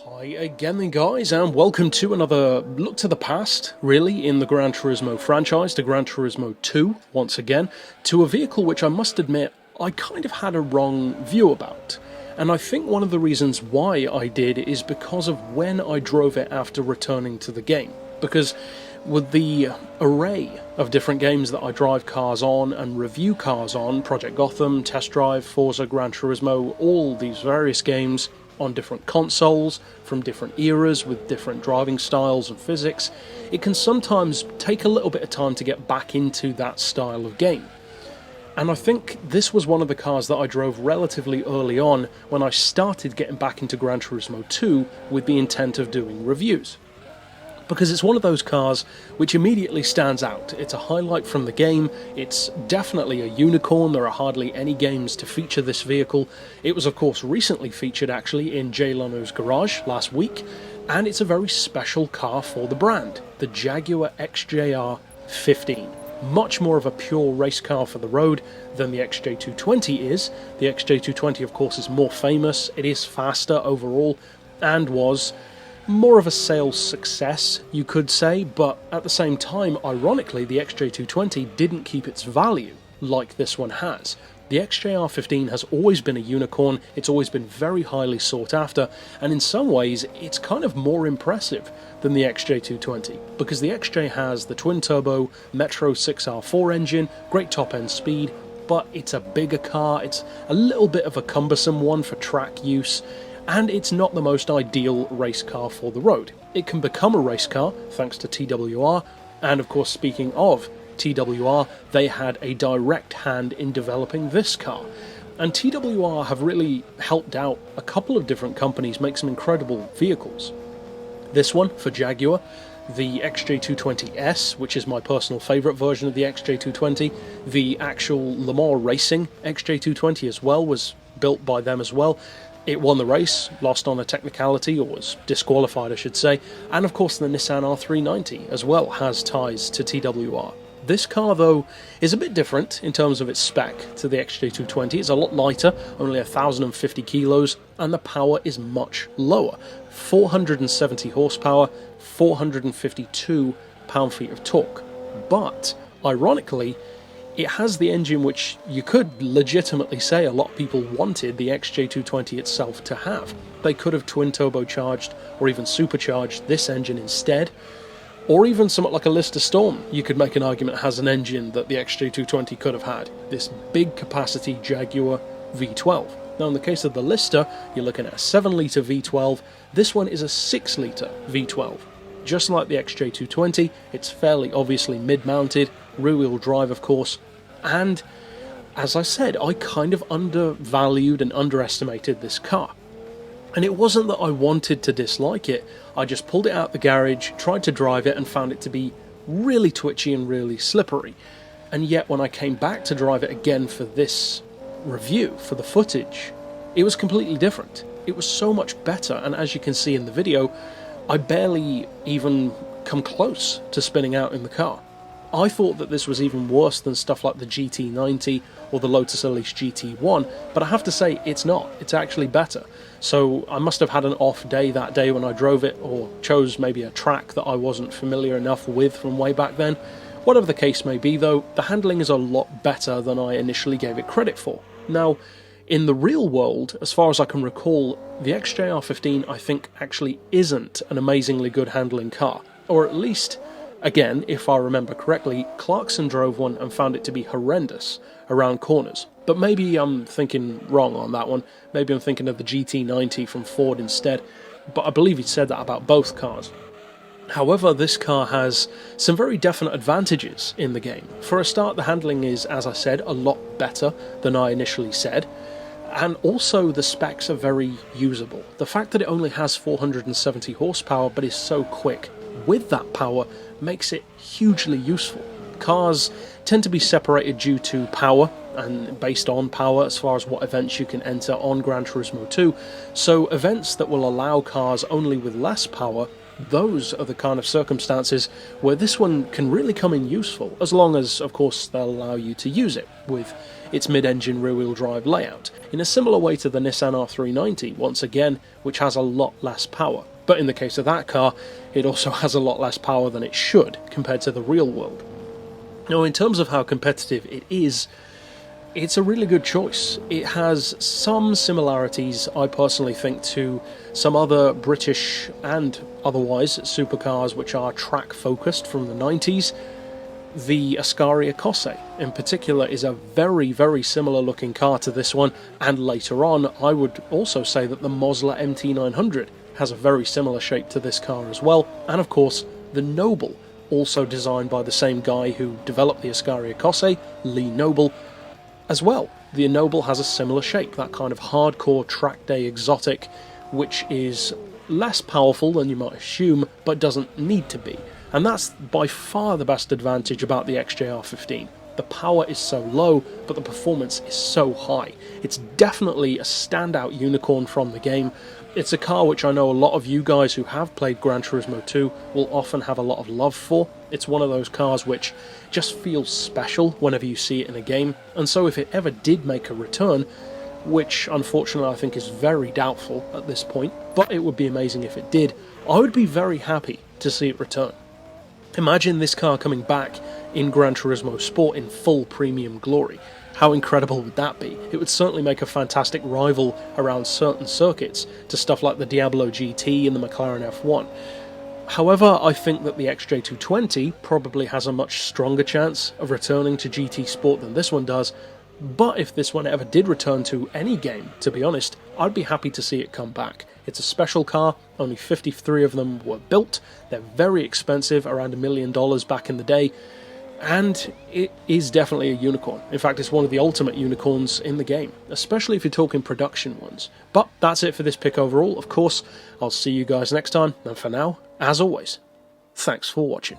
Hi again then guys, and welcome to another look to the past, really, in the Gran Turismo franchise, to Gran Turismo 2, once again, to a vehicle which I must admit I kind of had a wrong view about. And I think one of the reasons why I did is because of when I drove it after returning to the game. Because with the array of different games that I drive cars on and review cars on, Project Gotham, Test Drive, Forza, Gran Turismo, all these various games on different consoles, from different eras, with different driving styles and physics, it can sometimes take a little bit of time to get back into that style of game. And I think this was one of the cars that I drove relatively early on when I started getting back into Gran Turismo 2 with the intent of doing reviews. Because it's one of those cars which immediately stands out. It's a highlight from the game, it's definitely a unicorn, there are hardly any games to feature this vehicle. It was of course recently featured actually in Jay Leno's garage last week, and it's a very special car for the brand, the Jaguar XJR-15. Much more of a pure race car for the road than the XJ220 is. The XJ220 of course is more famous, it is faster overall, and was more of a sales success, you could say, but at the same time, ironically, the XJ220 didn't keep its value like this one has. The XJR-15 has always been a unicorn, it's always been very highly sought after, and in some ways, it's kind of more impressive than the XJ220, because the XJ has the twin-turbo Metro 6R4 engine, great top-end speed, but it's a bigger car, it's a little bit of a cumbersome one for track use, and it's not the most ideal race car for the road. It can become a race car thanks to TWR, and of course speaking of TWR, they had a direct hand in developing this car. And TWR have really helped out a couple of different companies make some incredible vehicles. This one for Jaguar, the XJ220S, which is my personal favourite version of the XJ220, the actual Le Mans Racing XJ220 as well was built by them as well. It won the race, lost on a technicality, or was disqualified I should say, and of course the Nissan R390 as well has ties to TWR. This car though is a bit different in terms of its spec to the XJ220, it's a lot lighter, only 1,050 kilos, and the power is much lower. 470 horsepower, 452 pound-feet of torque. But, ironically, it has the engine which you could legitimately say a lot of people wanted the XJ220 itself to have. They could have twin-turbocharged or even supercharged this engine instead, or even something like a Lister Storm you could make an argument has an engine that the XJ220 could have had, this big capacity Jaguar V12. Now in the case of the Lister, you're looking at a 7-litre V12, this one is a 6-litre V12. Just like the XJ220, it's fairly obviously mid-mounted, rear-wheel drive of course, and as I said, I kind of undervalued and underestimated this car. And it wasn't that I wanted to dislike it, I just pulled it out the garage, tried to drive it and found it to be really twitchy and really slippery. And yet when I came back to drive it again for this review, for the footage, it was completely different. It was so much better, and as you can see in the video, I barely even come close to spinning out in the car. I thought that this was even worse than stuff like the GT90 or the Lotus Elise GT1, but I have to say it's not, it's actually better. So I must have had an off day that day when I drove it, or chose maybe a track that I wasn't familiar enough with from way back then. Whatever the case may be though, the handling is a lot better than I initially gave it credit for. Now, in the real world, as far as I can recall, the XJR-15 I think actually isn't an amazingly good handling car, or at least, again, if I remember correctly, Clarkson drove one and found it to be horrendous around corners. But maybe I'm thinking wrong on that one, maybe I'm thinking of the GT90 from Ford instead, but I believe he said that about both cars. However, this car has some very definite advantages in the game. For a start, the handling is, as I said, a lot better than I initially said. And also the specs are very usable. The fact that it only has 470 horsepower but is so quick with that power makes it hugely useful. Cars tend to be separated due to power and based on power as far as what events you can enter on Gran Turismo 2, so events that will allow cars only with less power those are the kind of circumstances where this one can really come in useful, as long as, of course, they'll allow you to use it with its mid-engine rear-wheel drive layout, in a similar way to the Nissan R390, once again, which has a lot less power. But in the case of that car, it also has a lot less power than it should, compared to the real world. Now, in terms of how competitive it is, it's a really good choice. It has some similarities, I personally think, to some other British and otherwise supercars which are track-focused from the 90s. The Ascari Corsa, in particular, is a very, very similar looking car to this one, and later on I would also say that the Mosler MT900 has a very similar shape to this car as well, and of course the Noble, also designed by the same guy who developed the Ascari Corsa, Lee Noble, as well. The Noble has a similar shape, that kind of hardcore track day exotic, which is less powerful than you might assume, but doesn't need to be. And that's by far the best advantage about the XJR-15. The power is so low, but the performance is so high. It's definitely a standout unicorn from the game. It's a car which I know a lot of you guys who have played Gran Turismo 2 will often have a lot of love for. It's one of those cars which just feels special whenever you see it in a game, and so if it ever did make a return, which unfortunately I think is very doubtful at this point, but it would be amazing if it did, I would be very happy to see it return. Imagine this car coming back in Gran Turismo Sport in full premium glory. How incredible would that be? It would certainly make a fantastic rival around certain circuits to stuff like the Diablo GT and the McLaren F1. However, I think that the XJ220 probably has a much stronger chance of returning to GT Sport than this one does, but if this one ever did return to any game, to be honest, I'd be happy to see it come back. It's a special car, only 53 of them were built, they're very expensive, around $1 million back in the day, and it is definitely a unicorn. In fact, it's one of the ultimate unicorns in the game, especially if you're talking production ones. But that's it for this pick overall. Of course, I'll see you guys next time, and for now, as always, thanks for watching.